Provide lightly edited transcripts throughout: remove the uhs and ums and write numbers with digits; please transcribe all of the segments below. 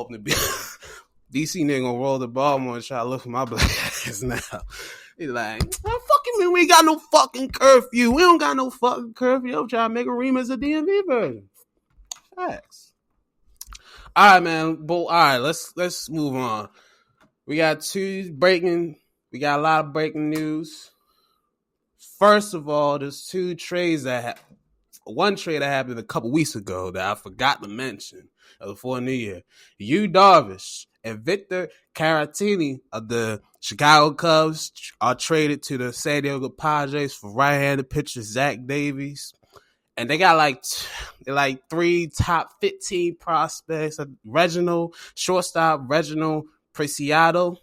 hoping to be DC nigga gonna roll the ball more and try to look for my black ass now. He's like, what fucking mean we ain't got no fucking curfew? We don't got no fucking curfew. I'm trying to make a remix of DMV version. Facts. All right, man. All right, let's move on. We got we got a lot of breaking news. First of all, there's two trades one trade that happened a couple weeks ago that I forgot to mention before New Year. Yu Darvish and Victor Caratini of the Chicago Cubs are traded to the San Diego Padres for right-handed pitcher Zach Davies. And they got like 3 top 15 prospects. Shortstop Reginald Preciado,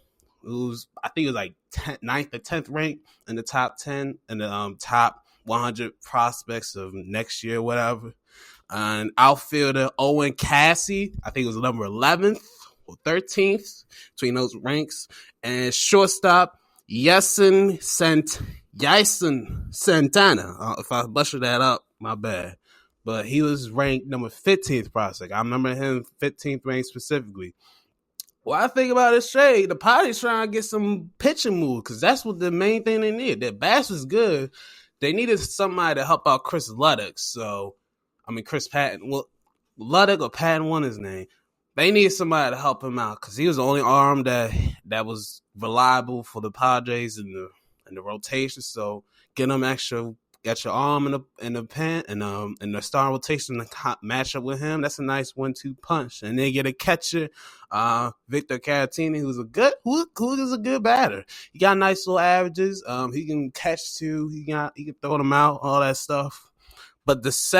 I think it was like 9th or 10th ranked in the top 10 and the top 100 prospects of next year, whatever. And outfielder Owen Cassie, I think it was number 11th or 13th between those ranks. And shortstop Yason Santana. If I butchered that up, my bad. But he was ranked number 15th prospect. I remember him 15th ranked specifically. Well, I think about this trade, the Padres trying to get some pitching moves because that's what the main thing they need. Their bats was good. They needed somebody to help out Chris Luddick. Chris Patton. Well, Luddick or Patton, won his name. They needed somebody to help him out because he was the only arm that was reliable for the Padres in the rotation. So get them extra. Got your arm in the pen and the star rotation to match up with him. That's a nice 1-2 punch. And then get a catcher, Victor Caratini, who's a good batter. He got nice little averages. He can catch too. He can throw them out, all that stuff. But this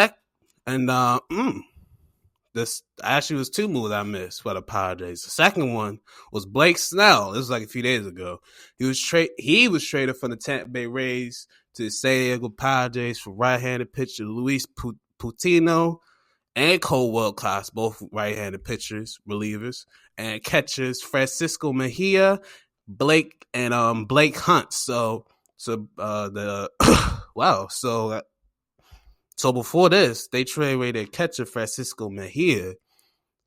actually was 2 moves I missed for the Padres. The second one was Blake Snell. This was like a few days ago. He was traded from the Tampa Bay Rays to the San Diego Padres for right-handed pitcher Luis Patino and Cole Wilcox, both right-handed pitchers, relievers, and catchers Francisco Mejia, Blake Hunt. So before this, they traded away their catcher Francisco Mejia.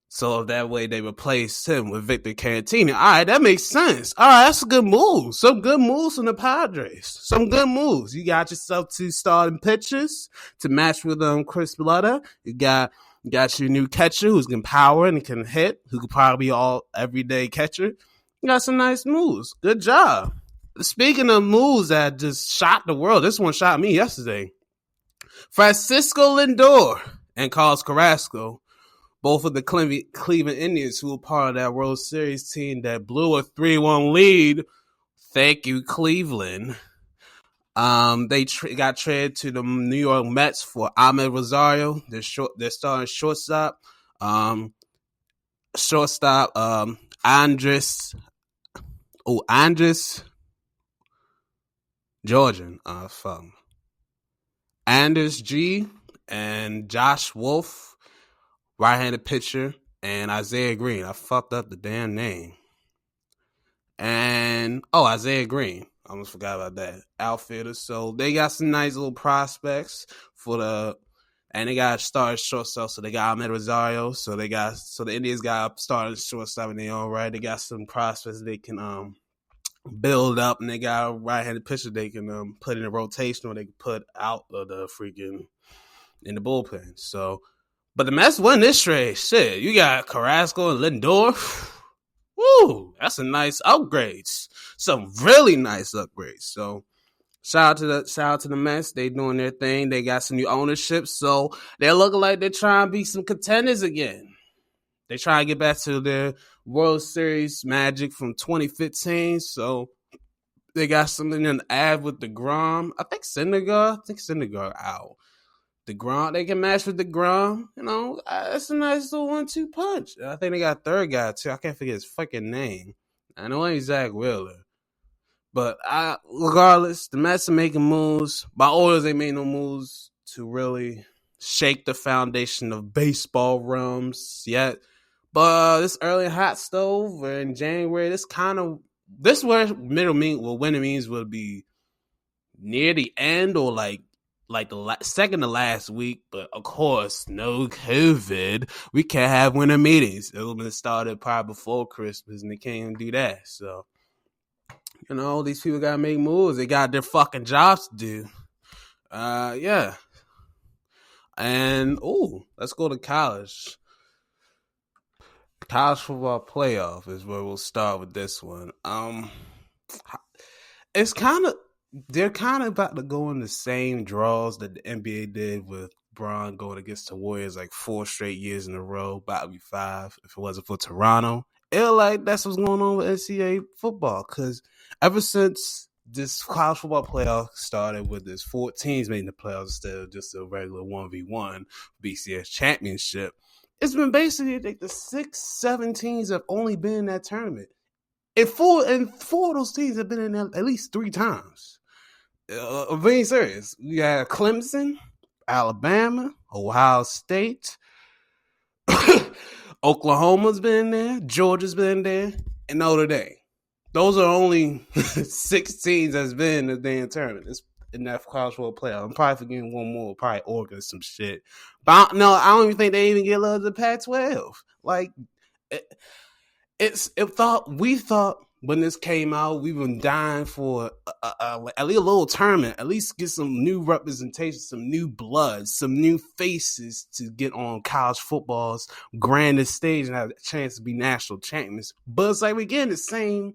So that way they replaced him with Victor Caratini. All right, that makes sense. All right, that's a good move. Some good moves from the Padres. Some good moves. You got yourself 2 starting pitchers to match with Chris Blutta. You got your new catcher who's can power and can hit, who could probably be all everyday catcher. You got some nice moves. Good job. Speaking of moves that just shocked the world, this one shocked me yesterday. Francisco Lindor and Carlos Carrasco, both of the Cleveland Indians, who were part of that World Series team that blew a 3-1 lead. Thank you, Cleveland. They got traded to the New York Mets for Ahmed Rosario. They're starting shortstop. Andres Georgian. Anders G and Josh Wolf, right-handed pitcher, and Isaiah Green. I fucked up the damn name. And, Isaiah Green. I almost forgot about that. Outfielders. So they got some nice little prospects and they got started shortstop. So they got Ahmed Rosario. So the Indians got started shortstop in their own right. They got some prospects they can build up, and they got a right-handed pitcher they can put in a rotation, or they can put out of the freaking in the bullpen. So, but the Mets win this trade. Shit, you got Carrasco and Lindor. Woo, that's some nice upgrades. Some really nice upgrades. So, shout out to the Mets. They doing their thing. They got some new ownership, so they're looking like they're trying to be some contenders again. They try to get back to their World Series magic from 2015. So they got something in the add with DeGrom. I think Syndergaard out. DeGrom, they can match with DeGrom. That's a nice little 1-2 punch. I think they got a third guy too. I can't forget his fucking name. I know it ain't Zach Wheeler. But regardless, the Mets are making moves. By Orioles, they made no moves to really shake the foundation of baseball realms yet. But this early hot stove in January, this where winter means will be near the end, or like like the second to last week, but of course, no COVID. We can't have winter meetings. It would have been started probably before Christmas, and they can't even do that. So, these people gotta make moves. They got their fucking jobs to do. Yeah. And let's go to college. College football playoff is where we'll start with this one. It's they're kind of about to go in the same draws that the NBA did with Bron going against the Warriors like 4 straight years in a row, about to be 5 if it wasn't for Toronto. That's what's going on with NCAA football, because ever since this college football playoff started with this 4 teams making the playoffs instead of just a regular 1v1 BCS championship, it's been basically like the 6-7 teams have only been in that tournament. And four of those teams have been in there at least 3 times. I'm being serious. We got Clemson, Alabama, Ohio State, Oklahoma's been there, Georgia's been there, and Notre Dame. Those are only 6 teams that's been in the damn tournament. It's in that college football playoff. I'm probably forgetting one more, probably Oregon, some shit. But I don't even think they even get love to the Pac-12. Like, we thought when this came out, we were dying for at least a little tournament, at least get some new representation, some new blood, some new faces to get on college football's grandest stage and have a chance to be national champions. But it's like we're getting the same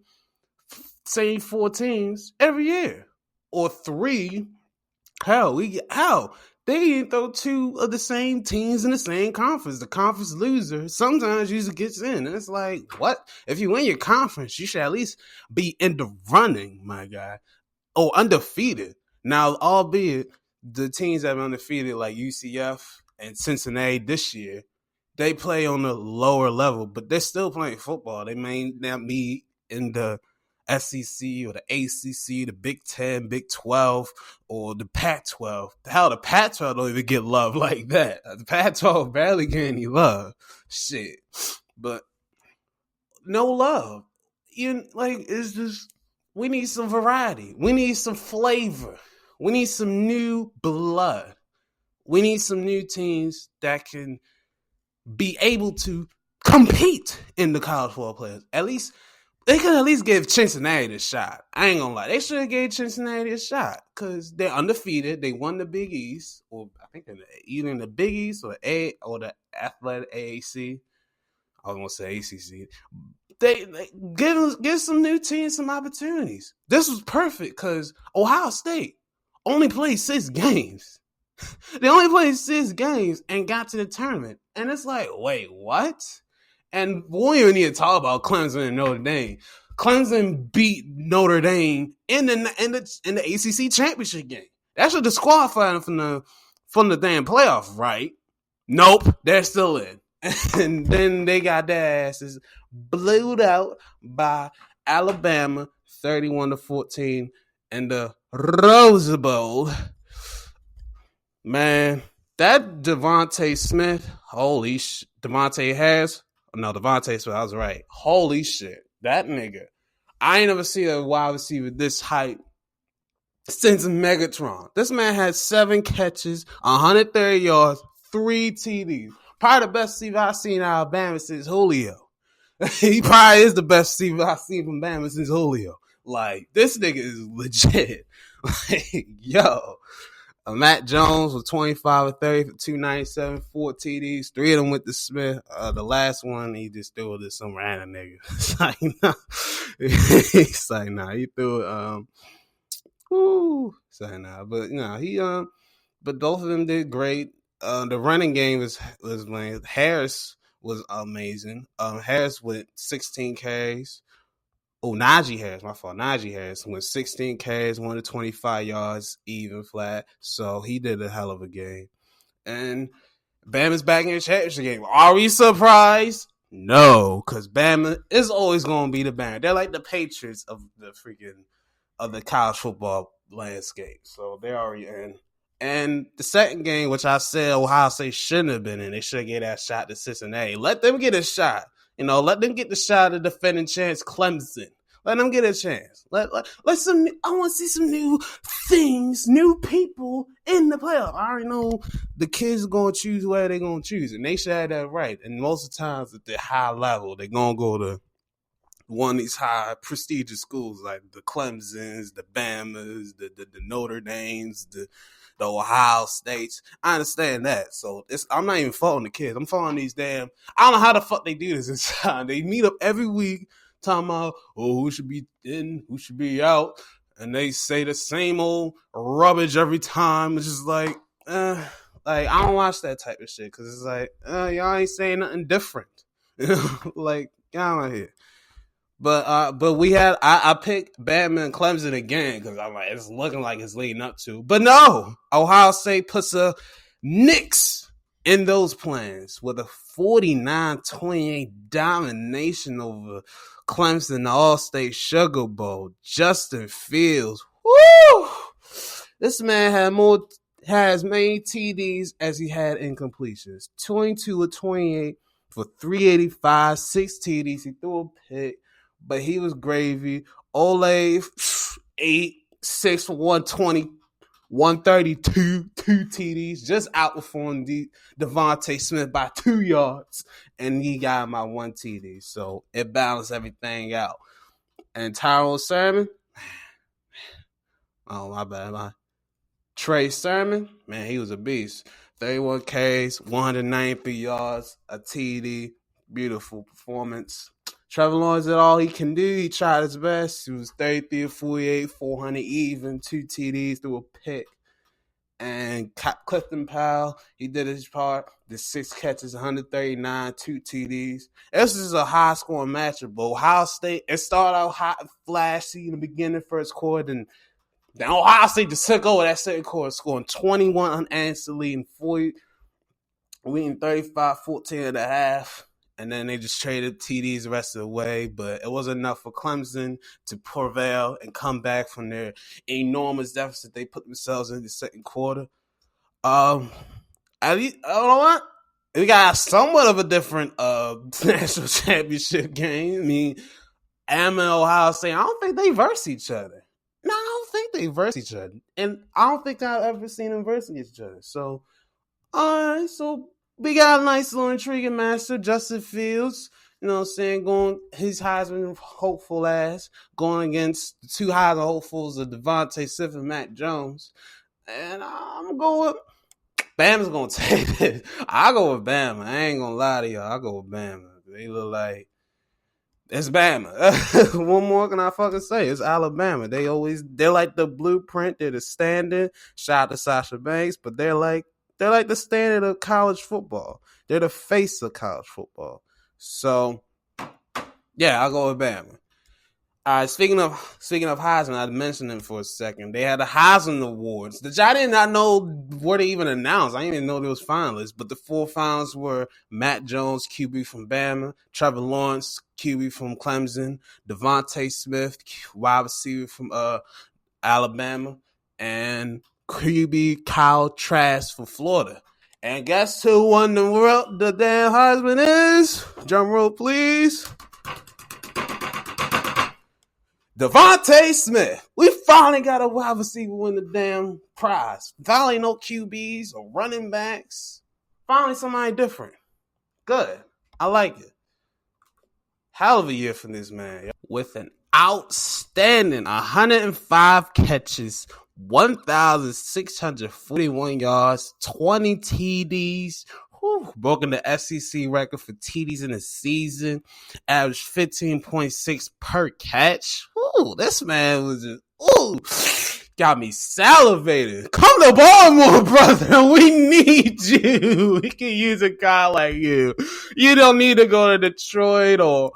4 teams every year, or 3. Hell, they didn't throw 2 of the same teams in the same conference. The conference loser sometimes usually gets in. And it's like, what? If you win your conference, you should at least be in the running, my guy. Or undefeated. Now, albeit the teams that are undefeated, like UCF and Cincinnati this year, they play on a lower level, but they're still playing football. They may not be in the SEC or the ACC, the Big 10, Big 12, or the Pac-12. Hell, the Pac-12 don't even get love like that. The Pac-12 barely get any love. Shit. But no love. It's just, we need some variety. We need some flavor. We need some new blood. We need some new teams that can be able to compete in the college football players. At least they could at least give Cincinnati a shot. I ain't gonna lie. They should have gave Cincinnati a shot because they're undefeated. They won the Big East, or I think either in the Big East or the Athletic AAC. I was gonna say ACC. They give some new teams some opportunities. This was perfect because Ohio State only played 6 games. They only played 6 games and got to the tournament. And it's like, wait, what? And we don't even need to talk about Clemson and Notre Dame. Clemson beat Notre Dame in the ACC championship game. That should disqualify them from the damn playoff, right? Nope, they're still in. And then they got their asses blew out by Alabama 31-14 in the Rose Bowl. Man, that Devontae Smith, holy shit. Devontae Smith, I was right. Holy shit. That nigga. I ain't never seen a wide receiver this hype since Megatron. This man had 7 catches, 130 yards, 3 TDs. Probably the best receiver I've seen out of Bama since Julio. He probably is the best receiver I've seen from Bama since Julio. Like, this nigga is legit. Like, yo. Matt Jones was 25 or 30 for 297, 4 TDs. 3 of them with the Smith. The last one, he just threw it to some random nigga. It's like, no. He's like, nah. He threw it. It's like, nah. But, but both of them did great. The running game was man. Harris was amazing. Harris with 16 carries. Oh, Najee Harris, my fault. Najee Harris went 16 carries, 125 yards, even flat. So he did a hell of a game. And Bama's back in the championship game. Are we surprised? No, because Bama is always going to be the Bama. They're like the Patriots of the college football landscape. So they're already in. And the second game, which I said Ohio State shouldn't have been in, they should have gave that shot to Cincinnati. Let them get a shot. Let them get the shot of defending chance Clemson. Let them get a chance. Let some. I want to see some new things, new people in the playoff. I already know the kids are gonna choose where they're gonna choose, and they should have that right. And most of the times at the high level, they're gonna go to one of these high prestigious schools like the Clemsons, the Bamas, the Notre Dames, the Ohio States. I understand that. So I'm not even faulting the kids. I'm faulting these damn. I don't know how the fuck they do this inside. They meet up every week talking about, who should be in, who should be out. And they say the same old rubbish every time. It's just like I don't watch that type of shit because it's like, y'all ain't saying nothing different. Like, get out of here. But we had I picked Bama and Clemson again because I'm like, it's looking like it's leading up to. But no, Ohio State puts a nix in those plans with a 49-28 domination over Clemson in the All-State Sugar Bowl. Justin Fields, woo! This man had as many TDs as he had incompletions. 22 of 28 for 385, 6 TDs. He threw a pick. But he was gravy. Olave, 8, 6 for 120, 132, 2 TDs. Just outperformed Devontae Smith by 2 yards. And he got my 1 TD. So it balanced everything out. And Tyrell Sermon, oh, my bad. Trey Sermon, man, he was a beast. 31 Ks, 193 yards, a TD. Beautiful performance. Trevor Lawrence did all he can do. He tried his best. He was 33 of 48, 400 even, 2 TDs, threw a pick. And Clifton Powell, he did his part. The 6 catches, 139, 2 TDs. This is a high-scoring matchup. But Ohio State, it started out hot, flashy in the beginning, first quarter. And then Ohio State just took over that second quarter, scoring 21 unanswered, leading 35-14 at the half. And then they just traded TDs the rest of the way. But it wasn't enough for Clemson to prevail and come back from their enormous deficit they put themselves in the second quarter. At least, I don't know what? We got somewhat of a different national championship game. I mean, Bama and Ohio State, I don't think they verse each other. No, I don't think they verse each other. And I don't think I've ever seen them verse each other. So, all right, so we got a nice little intriguing matchup. Justin Fields, you know what I'm saying, going his Heisman hopeful ass, going against the 2 Heisman hopefuls of Devontae Smith and Mac Jones. And I'm going with Bama's going to take it. I'll go with Bama. I ain't going to lie to y'all. I'll go with Bama. They look like it's Bama. What more can I fucking say? It's Alabama. They're like the blueprint. They're the standard. Shout out to Sasha Banks, but they're like the standard of college football. They're the face of college football. So, yeah, I'll go with Bama. All right, speaking of Heisman, I mentioned them for a second. They had the Heisman Awards, which I did not know were they even announced. I didn't even know there was finalists. But the 4 finalists were Matt Jones, QB from Bama, Trevor Lawrence, QB from Clemson, Devontae Smith, wide receiver from Alabama, and QB Kyle Trask for Florida. And guess who won the damn Heisman is? Drum roll, please. Devontae Smith. We finally got a wide receiver win the damn prize. Finally no QBs or running backs. Finally somebody different. Good. I like it. Hell of a year for this man. With an outstanding 105 catches, 1,641 yards, 20 TDs. Broken the SEC record for TDs in a season. Averaged 15.6 per catch. This man was just, got me salivating. Come to Baltimore, brother. We need you. We can use a guy like you. You don't need to go to Detroit or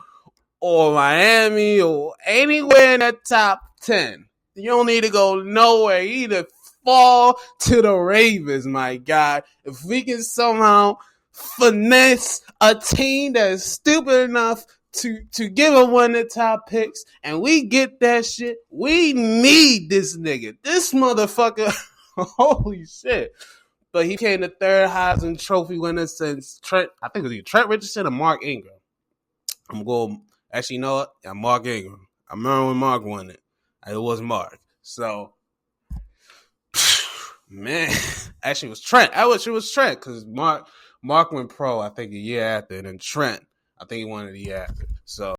Miami or anywhere in that top 10. You don't need to go nowhere. Either fall to the Ravens, my God. If we can somehow finesse a team that is stupid enough to give him one of the top picks and we get that shit, we need this nigga. This motherfucker, holy shit. But he became the 3rd Heisman Trophy winner since Trent Richardson or Mark Ingram. I'm going, actually, you know what? Yeah, Mark Ingram. I remember when Mark won it. It was Mark. So, man, actually, it was Trent. I wish it was Trent because Mark went pro. I think a year after, and then Trent, I think he won it a year after. So.